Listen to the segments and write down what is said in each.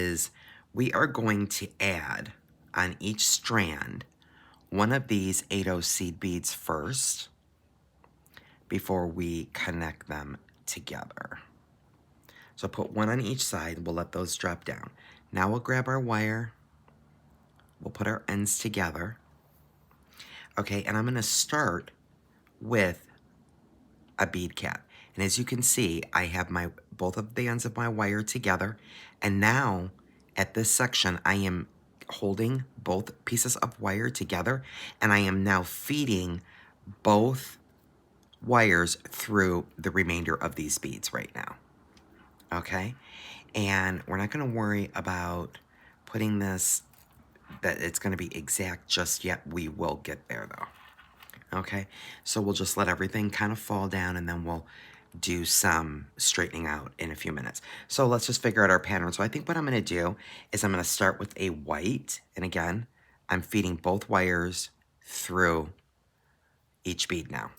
is we are going to add on each strand one of these 8/0 seed beads first before we connect them together. So put one on each side, we'll let those drop down. Now we'll grab our wire, we'll put our ends together. Okay, and I'm gonna start with a bead cap. And as you can see, I have both of the ends of my wire together. And now at this section, I am holding both pieces of wire together, and I am now feeding both wires through the remainder of these beads right now. Okay? And we're not gonna worry about putting this, that it's gonna be exact just yet. We will get there though. Okay, so we'll just let everything kind of fall down, and then we'll do some straightening out in a few minutes. So let's just figure out our pattern. So I think what I'm going to do is I'm going to start with a white, and again, I'm feeding both wires through each bead now.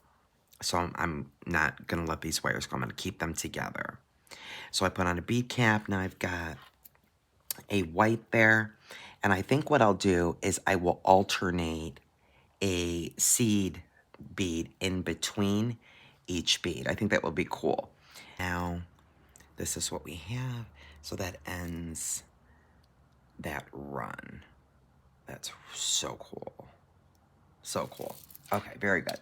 So I'm not going to let these wires go. I'm going to keep them together. So I put on a bead cap. Now I've got a white there, and I think what I'll do is I will alternate a seed bead in between each bead. I think that will be cool. Now, this is what we have. So that ends that run. That's so cool. So cool. Okay, very good.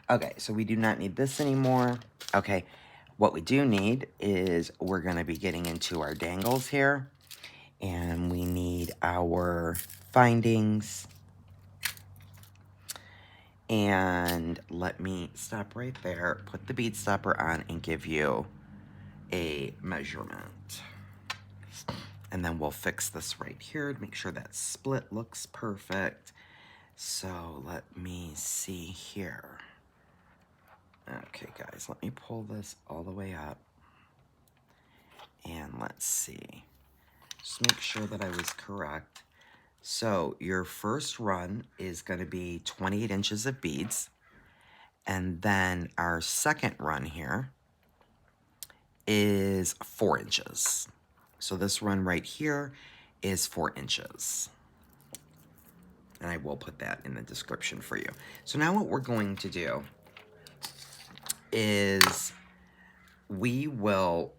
Okay, so we do not need this anymore. Okay, what we do need is we're going to be getting into our dangles here. And we need our findings. And let me stop right there, put the bead stopper on, and give you a measurement. And then we'll fix this right here to make sure that split looks perfect. So let me see here. Okay, guys, let me pull this all the way up. And let's see. Just make sure that I was correct. So your first run is going to be 28 inches of beads. And then our second run here is 4 inches. So this run right here is 4 inches. And I will put that in the description for you. So now what we're going to do is we will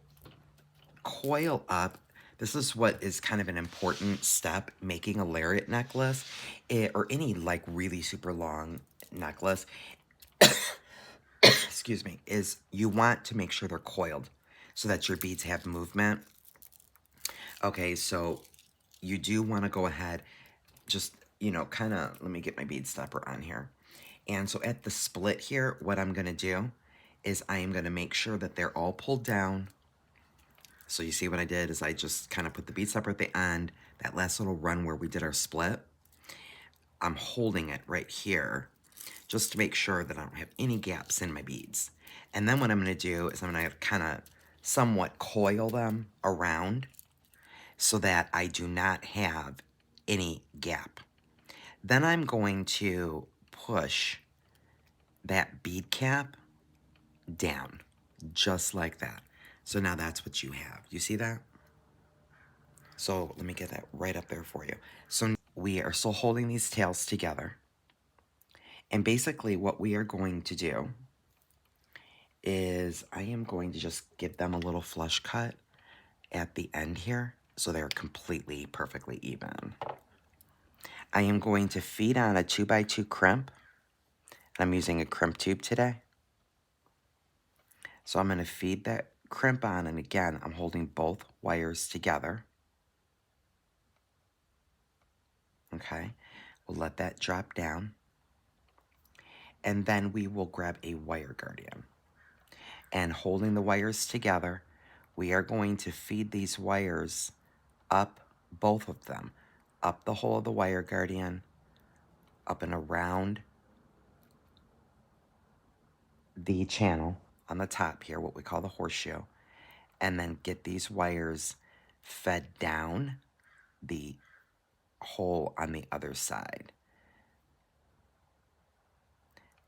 coil up. This is what is kind of an important step making a lariat necklace, or any like really super long necklace. Excuse me, is you want to make sure they're coiled so that your beads have movement. Okay, so you do want to go ahead, just, you know, kind of, let me get my bead stopper on here. And so at the split here, what I'm going to do is I am going to make sure that they're all pulled down. So you see what I did is I just kind of put the bead stopper at the end, that last little run where we did our split. I'm holding it right here just to make sure that I don't have any gaps in my beads. And then what I'm going to do is I'm going to kind of somewhat coil them around so that I do not have any gap. Then I'm going to push that bead cap down, just like that. So now that's what you have. You see that? So let me get that right up there for you. So we are still holding these tails together. And basically what we are going to do is I am going to just give them a little flush cut at the end here so they're completely perfectly even. I am going to feed on a 2x2 crimp. I'm using a crimp tube today. So I'm going to feed that crimp on, and again, I'm holding both wires together. Okay, we'll let that drop down. And then we will grab a wire guardian. And holding the wires together, we are going to feed these wires up, both of them, up the whole of the wire guardian, up and around the channel on the top here, what we call the horseshoe, and then get these wires fed down the hole on the other side.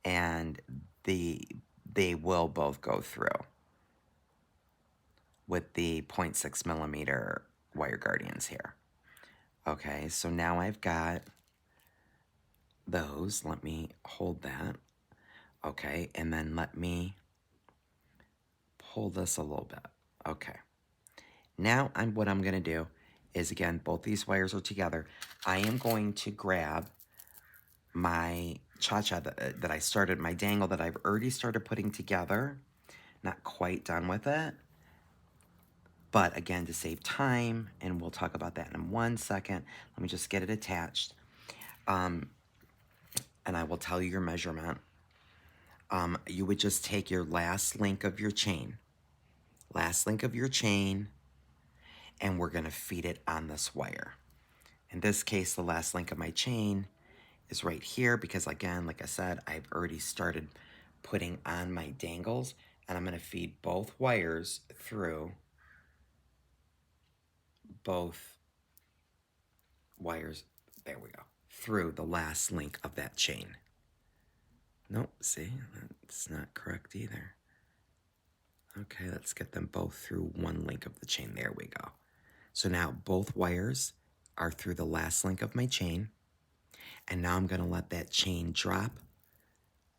And they will both go through with the 0.6 millimeter wire guardians here. Okay, so now I've got those. Let me hold that. Okay, and then let me pull this a little bit. Okay. Now what I'm going to do is, again, both these wires are together. I am going to grab my cha-cha that I started, my dangle that I've already started putting together. Not quite done with it. But again, to save time, and we'll talk about that in 1 second. Let me just get it attached. And I will tell you your measurement. You would just take your last link of your chain. Last link of your chain, and we're going to feed it on this wire. In this case, the last link of my chain is right here because, again, like I said, I've already started putting on my dangles, and I'm going to feed both wires through both wires, there we go, through the last link of that chain. Nope, see, that's not correct either. Okay, let's get them both through one link of the chain. There we go. So now both wires are through the last link of my chain, and now I'm going to let that chain drop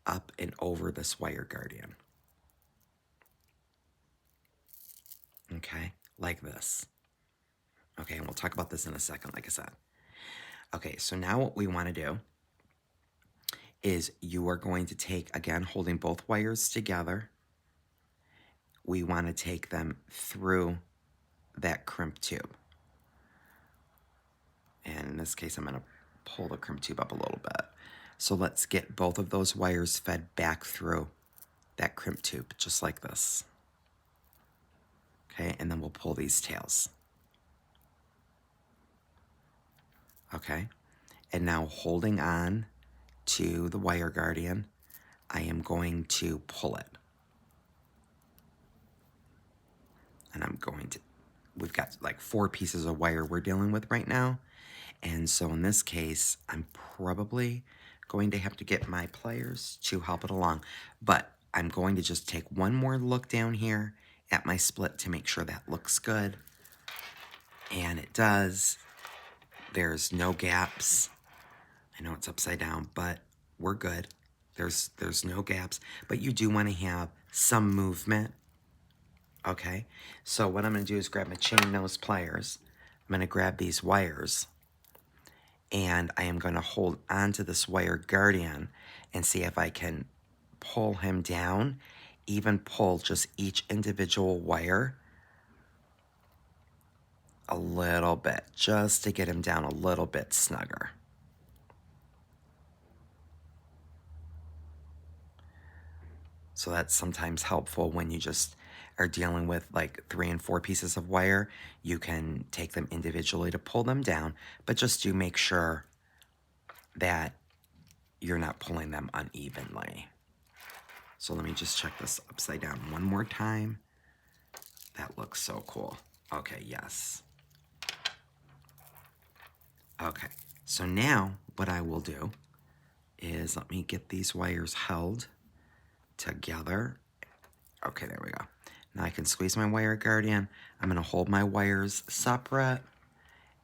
up and over this wire guardian. Okay, like this. Okay, and we'll talk about this in a second, like I said. Okay, so now what we want to do is you are going to take, again, holding both wires together, we want to take them through that crimp tube. And in this case, I'm going to pull the crimp tube up a little bit. So let's get both of those wires fed back through that crimp tube, just like this. Okay, and then we'll pull these tails. Okay, and now holding on to the wire guardian, I am going to pull it. And I'm going to, we've got like 4 pieces of wire we're dealing with right now. And so in this case, I'm probably going to have to get my pliers to help it along. But I'm going to just take one more look down here at my split to make sure that looks good. And it does. There's no gaps. I know it's upside down, but we're good. There's no gaps. But you do want to have some movement. Okay, so what I'm going to do is grab my chain nose pliers. I'm going to grab these wires, and I am going to hold onto this wire guardian and see if I can pull him down, even pull just each individual wire a little bit, just to get him down a little bit snugger. So that's sometimes helpful when you just are dealing with like 3 and 4 pieces of wire. You can take them individually to pull them down, but just do make sure that you're not pulling them unevenly. So let me just check this upside down one more time. That looks so cool. Okay, yes. Okay, so now what I will do is let me get these wires held together. Okay, there we go. Now I can squeeze my wire guardian. I'm going to hold my wires separate,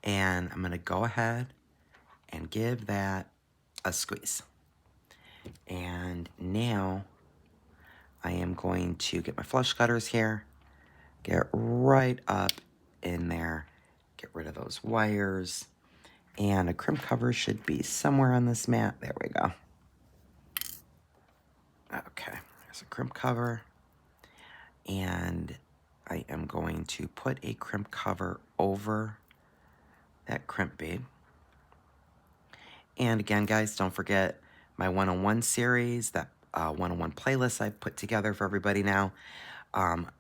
and I'm going to go ahead and give that a squeeze. And now I am going to get my flush cutters here, get right up in there, get rid of those wires, and a crimp cover should be somewhere on this mat. There we go. Okay, there's a crimp cover. And I am going to put a crimp cover over that crimp bead. And again, guys, don't forget my one-on-one series, that one-on-one playlist I put together for everybody now.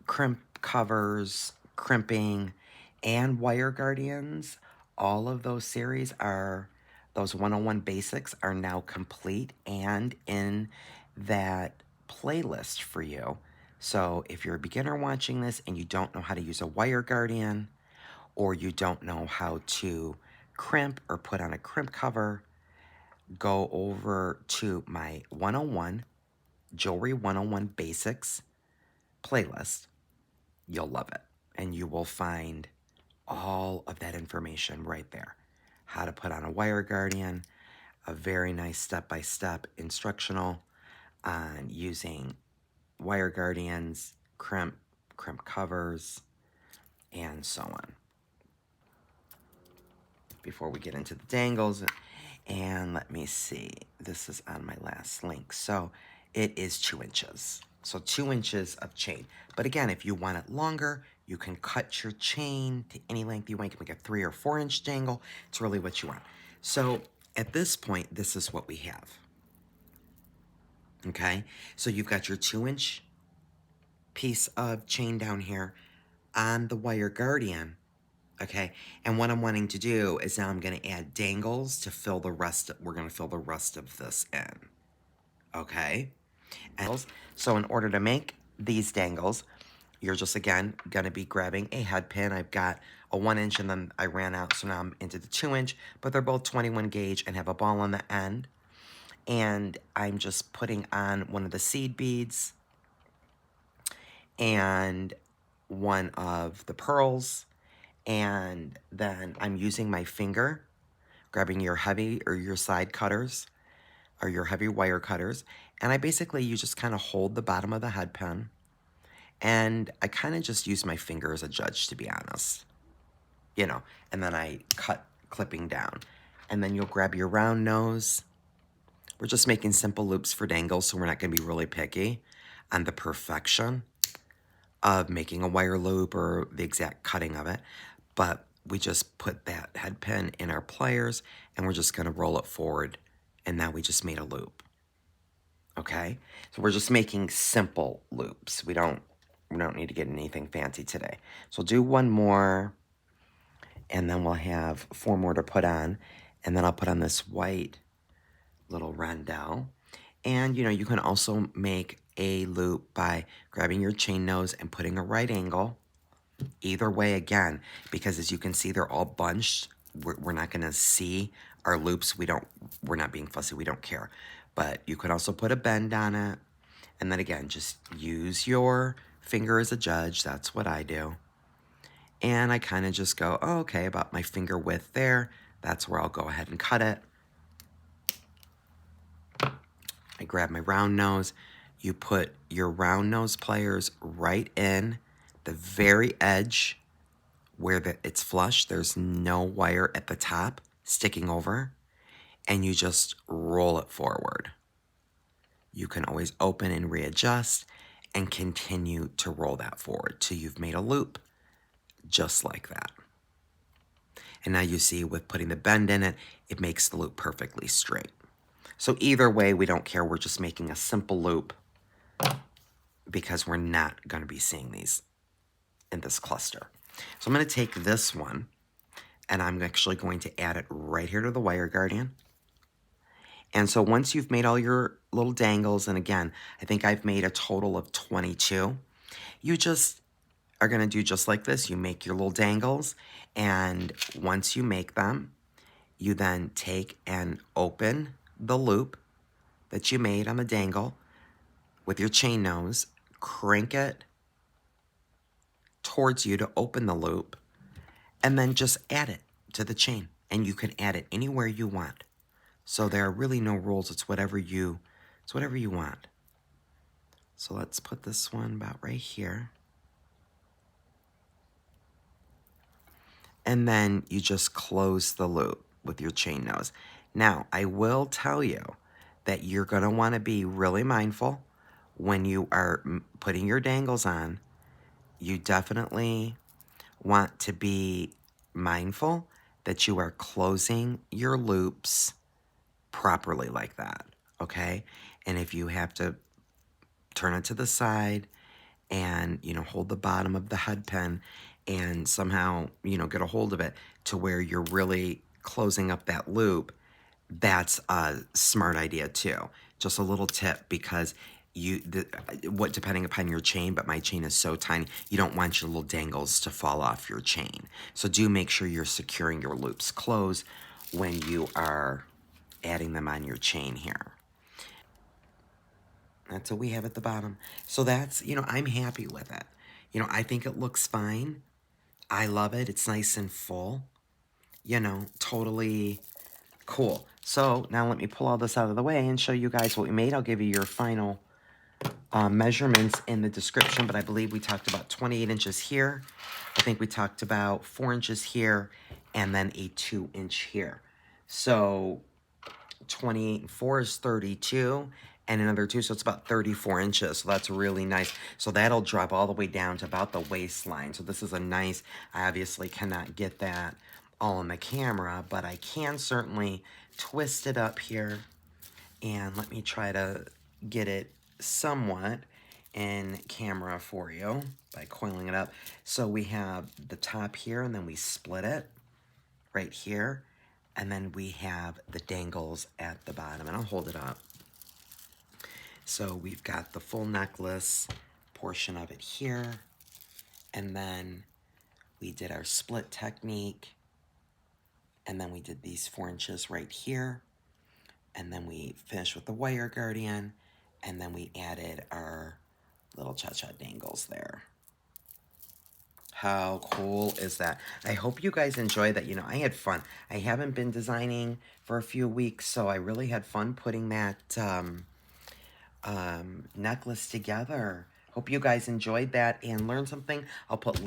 Crimp covers, crimping, and wire guardians. All of those series are, those one-on-one basics are now complete and in that playlist for you. So if you're a beginner watching this and you don't know how to use a wire guardian, or you don't know how to crimp or put on a crimp cover, go over to my 101 Jewelry 101 Basics playlist. You'll love it. And you will find all of that information right there. How to put on a wire guardian, a very nice step-by-step instructional on using wire guardians, crimp covers, and so on. Before we get into the dangles, and let me see, this is on my last link. So it is 2 inches. So 2 inches of chain. But again, if you want it longer, you can cut your chain to any length you want. You can make a 3 or 4 inch dangle. It's really what you want. So at this point, this is what we have. Okay, so you've got your 2 inch piece of chain down here on the wire guardian. Okay, and what I'm wanting to do is now I'm going to add dangles to fill the rest. We're going to fill the rest of this in. Okay, and so in order to make these dangles, you're just again going to be grabbing a head pin. I've got a 1 inch and then I ran out, so now I'm into the 2 inch, but they're both 21 gauge and have a ball on the end. And I'm just putting on one of the seed beads and one of the pearls. And then I'm using my finger, grabbing your heavy or your side cutters or your heavy wire cutters. And you just kind of hold the bottom of the head pin. And I kind of just use my finger as a judge, to be honest. You know, and then I cut clipping down. And then you'll grab your round nose. We're just making simple loops for dangles, so we're not going to be really picky on the perfection of making a wire loop or the exact cutting of it. But we just put that head pin in our pliers and we're just going to roll it forward. And now we just made a loop. Okay? So we're just making simple loops. We don't need to get anything fancy today. So we'll do one more and then we'll have 4 more to put on. And then I'll put on this white little rondelle. And you can also make a loop by grabbing your chain nose and putting a right angle. Either way, again, because as you can see, they're all bunched. We're not going to see our loops. We're not being fussy. We don't care. But you could also put a bend on it. And then again, just use your finger as a judge. That's what I do. And I kind of just go, oh, okay, about my finger width there. That's where I'll go ahead and cut it. I grab my round nose. You put your round nose pliers right in the very edge where it's flush. There's no wire at the top sticking over. And you just roll it forward. You can always open and readjust and continue to roll that forward till you've made a loop just like that. And now you see with putting the bend in it, it makes the loop perfectly straight. So either way, we don't care. We're just making a simple loop because we're not going to be seeing these in this cluster. So I'm going to take this one and I'm actually going to add it right here to the wire guardian. And so once you've made all your little dangles, and again, I think I've made a total of 22, you just are going to do just like this. You make your little dangles, and once you make them, you then take and open the loop that you made on the dangle with your chain nose, crank it towards you to open the loop, and then just add it to the chain. And you can add it anywhere you want. So there are really no rules. It's whatever you want. So let's put this one about right here. And then you just close the loop with your chain nose. Now, I will tell you that you're going to want to be really mindful when you are putting your dangles on. You definitely want to be mindful that you are closing your loops properly like that, okay? And if you have to turn it to the side and, hold the bottom of the head pin and somehow, get a hold of it to where you're really closing up that loop, that's a smart idea too. Just a little tip, because depending upon your chain, but my chain is so tiny, you don't want your little dangles to fall off your chain. So do make sure you're securing your loops closed when you are adding them on your chain here. That's what we have at the bottom. So that's, I'm happy with it. I think it looks fine. I love it. It's nice and full. You know, totally cool. So now let me pull all this out of the way and show you guys what we made. I'll give you your final measurements in the description, but I believe we talked about 28 inches here. I think we talked about 4 inches here and then a 2-inch here. So 28 and 4 is 32 and another 2, so it's about 34 inches. So that's really nice. So that'll drop all the way down to about the waistline. So this is a nice, I obviously cannot get that all on the camera, but I can certainly twist it up here. And let me try to get it somewhat in camera for you by coiling it up. So we have the top here, and then we split it right here. And then we have the dangles at the bottom. And I'll hold it up. So we've got the full necklace portion of it here. And then we did our split technique. And then we did these 4 inches right here. And then we finished with the wire guardian. And then we added our little cha-cha dangles there. How cool is that? I hope you guys enjoy that. You know, I had fun. I haven't been designing for a few weeks, so I really had fun putting that necklace together. Hope you guys enjoyed that and learned something. I'll put